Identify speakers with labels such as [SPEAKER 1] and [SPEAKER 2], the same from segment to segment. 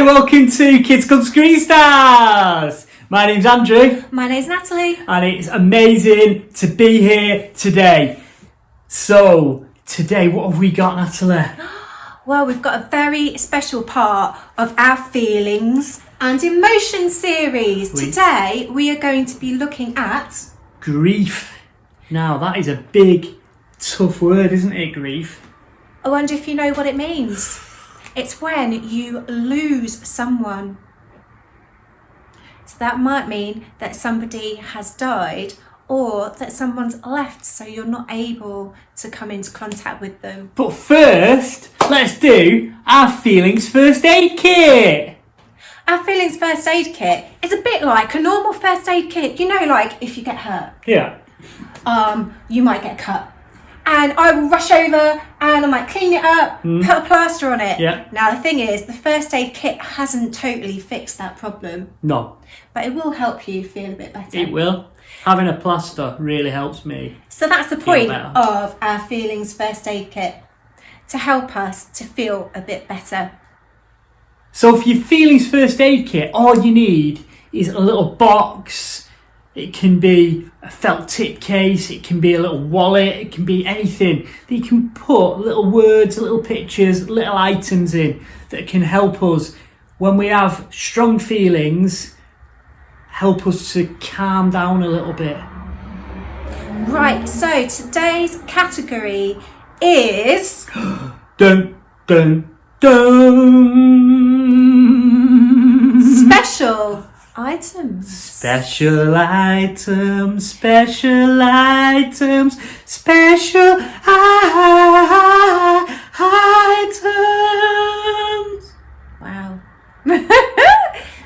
[SPEAKER 1] Hi, welcome to Kids Club Screen Stars. My name's Andrew.
[SPEAKER 2] My name's Natalie.
[SPEAKER 1] And it's amazing to be here today. So, today what have we got, Natalie?
[SPEAKER 2] Well, we've got a very special part of our feelings and emotion series.
[SPEAKER 1] Sweet.
[SPEAKER 2] Today we are going to be looking at
[SPEAKER 1] Grief. Now, that is a big, tough word, isn't it, grief?
[SPEAKER 2] I wonder if you know what it means. It's when you lose someone. So that might mean that somebody has died or that someone's left, so you're not able to come into contact with them.
[SPEAKER 1] But first, let's do our feelings first aid kit.
[SPEAKER 2] Our feelings first aid kit is a bit like a normal first aid kit. You know, like if you get hurt,
[SPEAKER 1] Yeah.
[SPEAKER 2] you might get cut. And I will rush over and I might clean it up, put a plaster on it.
[SPEAKER 1] Yeah.
[SPEAKER 2] Now the thing is, the first aid kit hasn't totally fixed that problem,
[SPEAKER 1] No,
[SPEAKER 2] but it will help you feel a bit better.
[SPEAKER 1] it will. Having a plaster really helps me.
[SPEAKER 2] So that's the point
[SPEAKER 1] better.
[SPEAKER 2] of our feelings first aid kit, to help us to feel a bit better.
[SPEAKER 1] So for your feelings first aid kit, all you need is a little box. It can be a felt tip case, it can be a little wallet, it can be anything that you can put little words, little pictures, little items in that can help us when we have strong feelings, help us to calm down a little bit.
[SPEAKER 2] Right, so today's category is
[SPEAKER 1] Dun, dun, dun!
[SPEAKER 2] special items.
[SPEAKER 1] Special items, special items, special items.
[SPEAKER 2] Wow.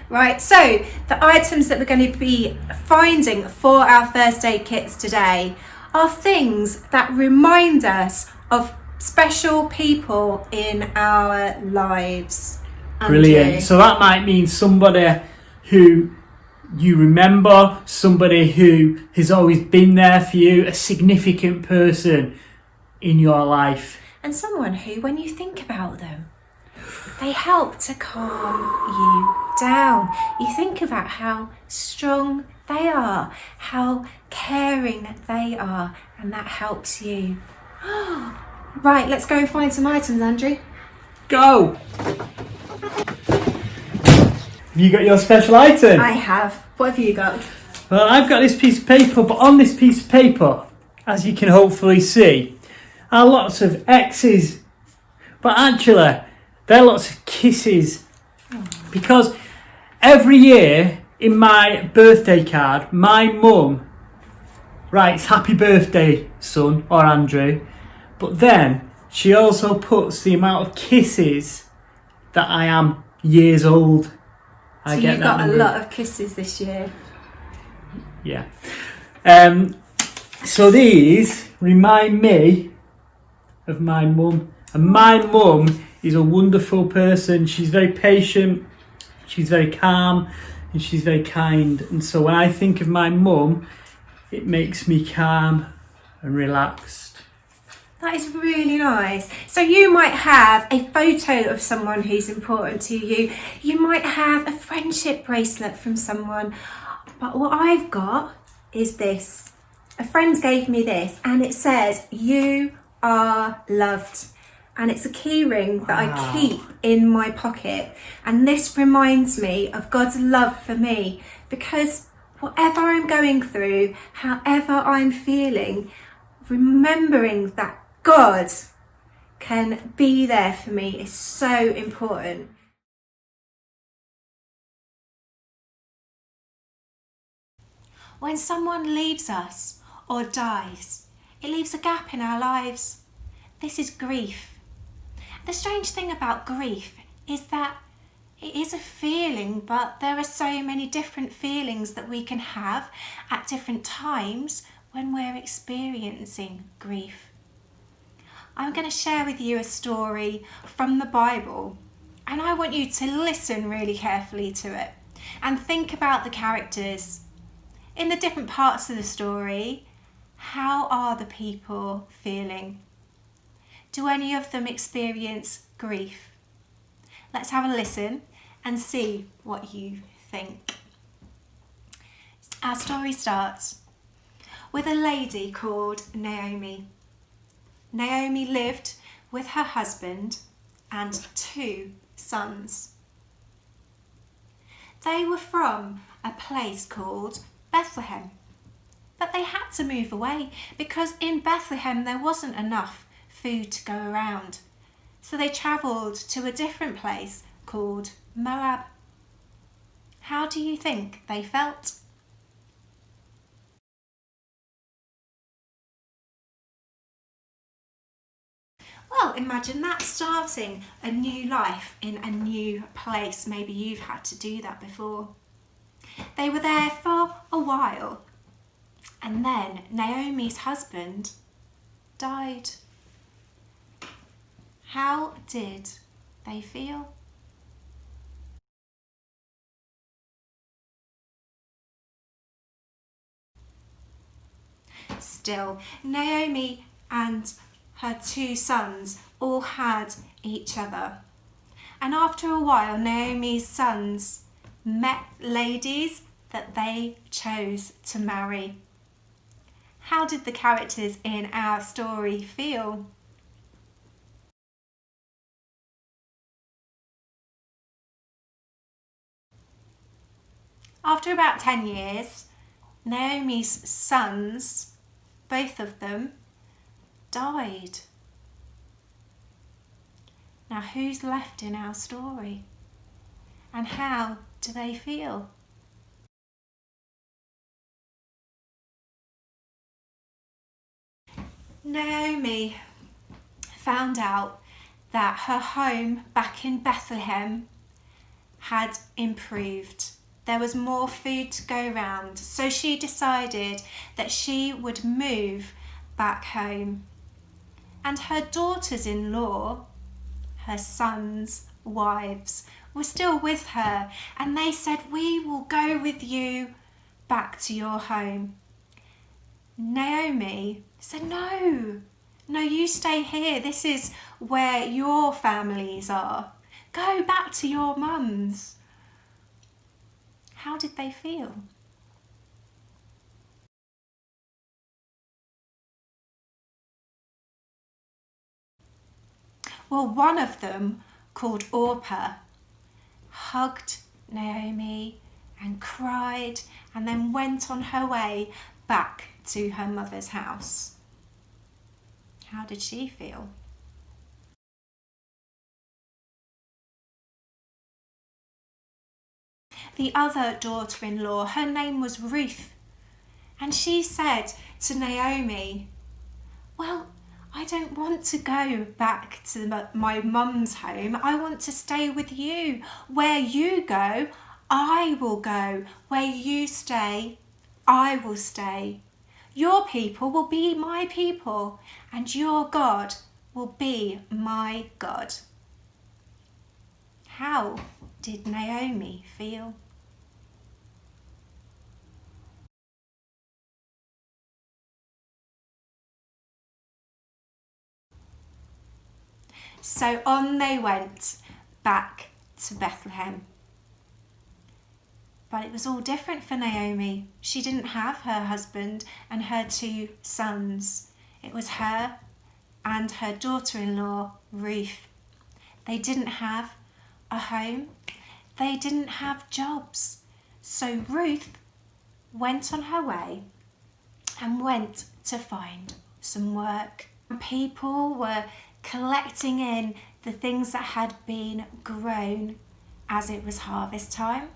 [SPEAKER 2] Right, so the items that we're going to be finding for our first aid kits today are things that remind us of special people in our lives.
[SPEAKER 1] Brilliant.
[SPEAKER 2] Andrew.
[SPEAKER 1] So that might mean somebody who you remember, somebody who has always been there for you, a significant person in your life.
[SPEAKER 2] And someone who, when you think about them, they help to calm you down. You think about how strong they are, how caring they are, and that helps you. Right, let's go and find some items, Andrew.
[SPEAKER 1] Go! Have you got your special item?
[SPEAKER 2] I have. What have you got?
[SPEAKER 1] Well, I've got this piece of paper, but on this piece of paper, as you can hopefully see, are lots of X's. But actually, they're lots of kisses. Because every year in my birthday card, my mum writes happy birthday, son, or Andrew. But then she also puts the amount of kisses that I am years old.
[SPEAKER 2] So you got a lot of kisses this year.
[SPEAKER 1] Yeah. So these remind me of my mum. And my mum is a wonderful person. She's very patient, she's very calm, and she's very kind. And so when I think of my mum, it makes me calm and relaxed.
[SPEAKER 2] That is really nice. So you might have a photo of someone who's important to you. You might have a friendship bracelet from someone. But what I've got is this. A friend gave me this and it says, "You are loved." And it's a key ring that I keep in my pocket. And this reminds me of God's love for me, because whatever I'm going through, however I'm feeling, remembering that God can be there for me is so important. When someone leaves us or dies, it leaves a gap in our lives. This is grief. The strange thing about grief is that it is a feeling, but there are so many different feelings that we can have at different times when we're experiencing grief. I'm going to share with you a story from the Bible, and I want you to listen really carefully to it and think about the characters. In the different parts of the story, how are the people feeling? Do any of them experience grief? Let's have a listen and see what you think. Our story starts with a lady called Naomi. Naomi lived with her husband and 2 sons. They were from a place called Bethlehem, but they had to move away because in Bethlehem there wasn't enough food to go around. So they travelled to a different place called Moab. How do you think they felt? Well, imagine that, starting a new life in a new place. Maybe you've had to do that before. They were there for a while, and then Naomi's husband died. How did they feel? Still, Naomi and her 2 sons all had each other. And after a while, Naomi's sons met ladies that they chose to marry. How did the characters in our story feel? After about 10 years, Naomi's sons, both of them, died. Now, who's left in our story? And how do they feel? Naomi found out that her home back in Bethlehem had improved. There was more food to go round, so she decided that she would move back home. And her daughters-in-law, her sons' wives, were still with her, and they said, "We will go with you back to your home." Naomi said, no, you stay here. This is where your families are. Go back to your mums. How did they feel? Well, one of them, called Orpah, hugged Naomi and cried, and then went on her way back to her mother's house. How did she feel? The other daughter-in-law, her name was Ruth, and she said to Naomi, "Well, I don't want to go back to my mum's home. I want to stay with you. Where you go, I will go. Where you stay, I will stay. Your people will be my people, and your God will be my God." How did Naomi feel? So on they went back to Bethlehem. But it was all different for Naomi. She didn't have her husband and her 2 sons. It was her and her daughter-in-law, Ruth. They didn't have a home. They didn't have jobs. So Ruth went on her way and went to find some work. People were collecting in the things that had been grown as it was harvest time.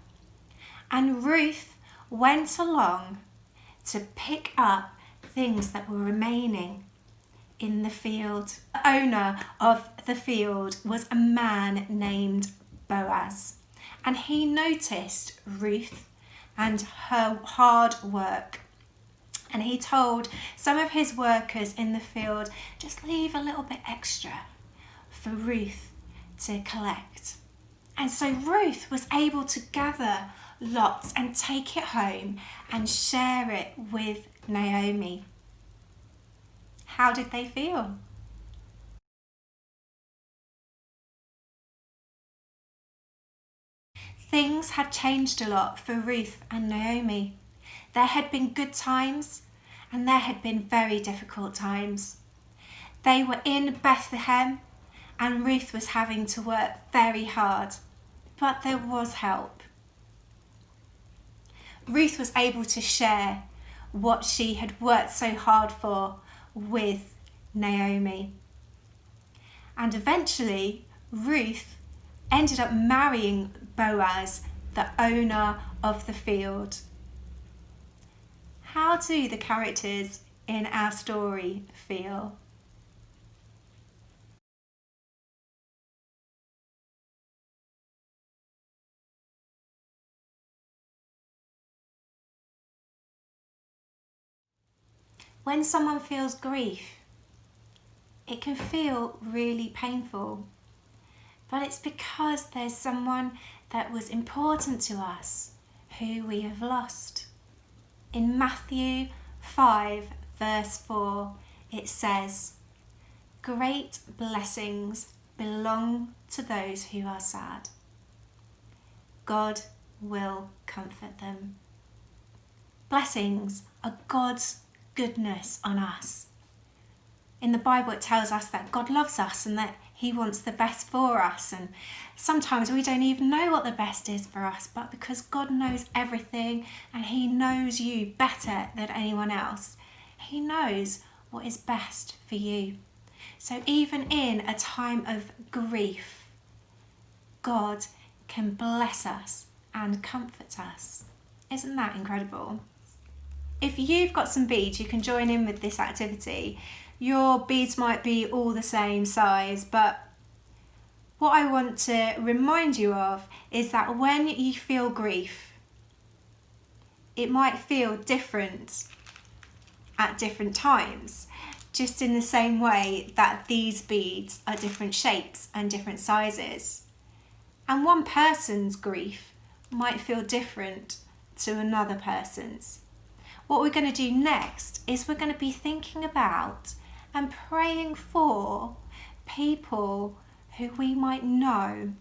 [SPEAKER 2] And Ruth went along to pick up things that were remaining in the field. The owner of the field was a man named Boaz, and he noticed Ruth and her hard work. And he told some of his workers in the field, just leave a little bit extra for Ruth to collect. And so Ruth was able to gather lots and take it home and share it with Naomi. How did they feel? Things had changed a lot for Ruth and Naomi. There had been good times and there had been very difficult times. They were in Bethlehem and Ruth was having to work very hard, but there was help. Ruth was able to share what she had worked so hard for with Naomi. And eventually, Ruth ended up marrying Boaz, the owner of the field. How do the characters in our story feel? When someone feels grief, it can feel really painful, but it's because there's someone that was important to us who we have lost. In Matthew 5 verse 4 it says, "Great blessings belong to those who are sad. God will comfort them." Blessings are God's goodness on us. In the Bible it tells us that God loves us and that he wants the best for us, and sometimes we don't even know what the best is for us, but because God knows everything and he knows you better than anyone else, he knows what is best for you. So even in a time of grief, God can bless us and comfort us. Isn't that incredible? If you've got some beads, you can join in with this activity. Your beads might be all the same size, but what I want to remind you of is that when you feel grief, it might feel different at different times, just in the same way that these beads are different shapes and different sizes. And one person's grief might feel different to another person's. What we're going to do next is we're going to be thinking about and praying for people who we might know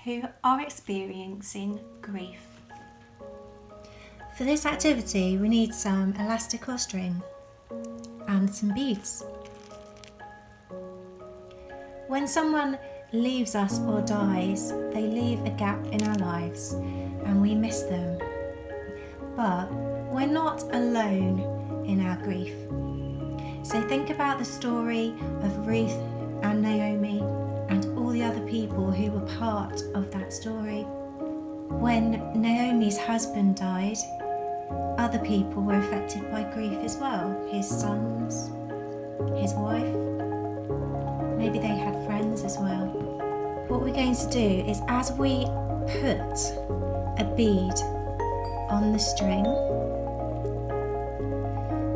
[SPEAKER 2] who are experiencing grief. For this activity, we need some elastic or string and some beads. When someone leaves us or dies, they leave a gap in our lives and we miss them. But we're not alone in our grief. So think about the story of Ruth and Naomi and all the other people who were part of that story. When Naomi's husband died, other people were affected by grief as well. His sons, his wife, maybe they had friends as well. What we're going to do is, as we put a bead on the string,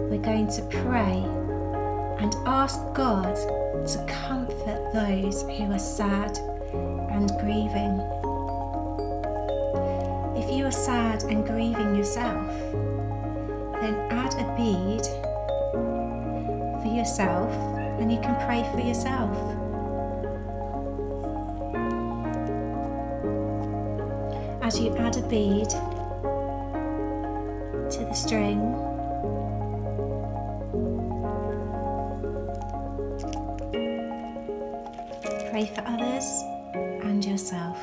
[SPEAKER 2] we're going to pray and ask God to comfort those who are sad and grieving. If you are sad and grieving yourself, then add a bead for yourself and you can pray for yourself. As you add a bead to the string, pray for others and yourself.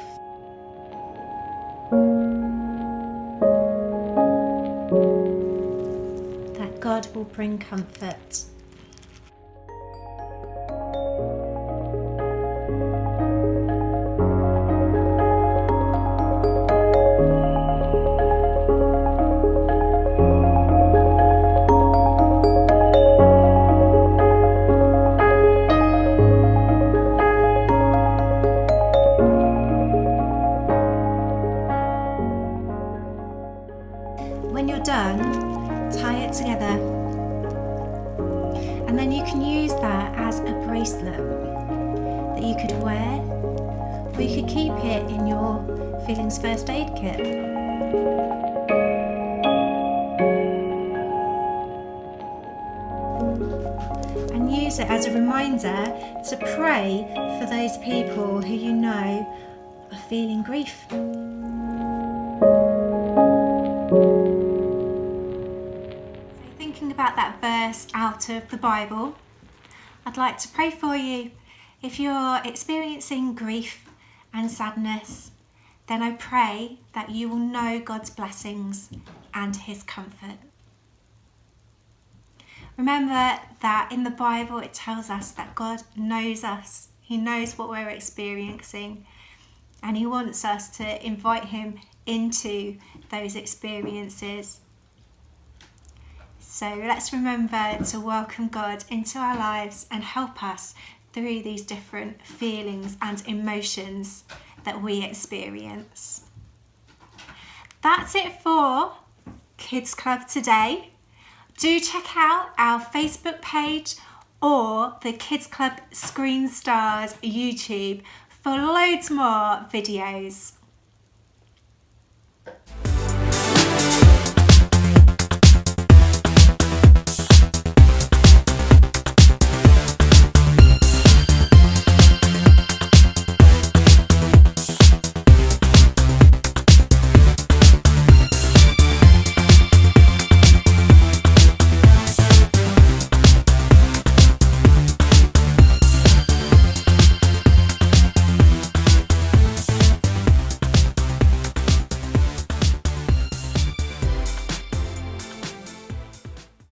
[SPEAKER 2] That God will bring comfort. When you're done, tie it together, and then you can use that as a bracelet that you could wear, or you could keep it in your Feelings First Aid kit. And use it as a reminder to pray for those people who you know are feeling grief. thinking about that verse out of the Bible, I'd like to pray for you. If you're experiencing grief and sadness, then I pray that you will know God's blessings and his comfort. Remember that in the Bible it tells us that God knows us. He knows what we're experiencing, and he wants us to invite him into those experiences. So let's remember to welcome God into our lives and help us through these different feelings and emotions that we experience. That's it for Kids Club today. Do check out our Facebook page or the Kids Club Screen Stars YouTube for loads more videos.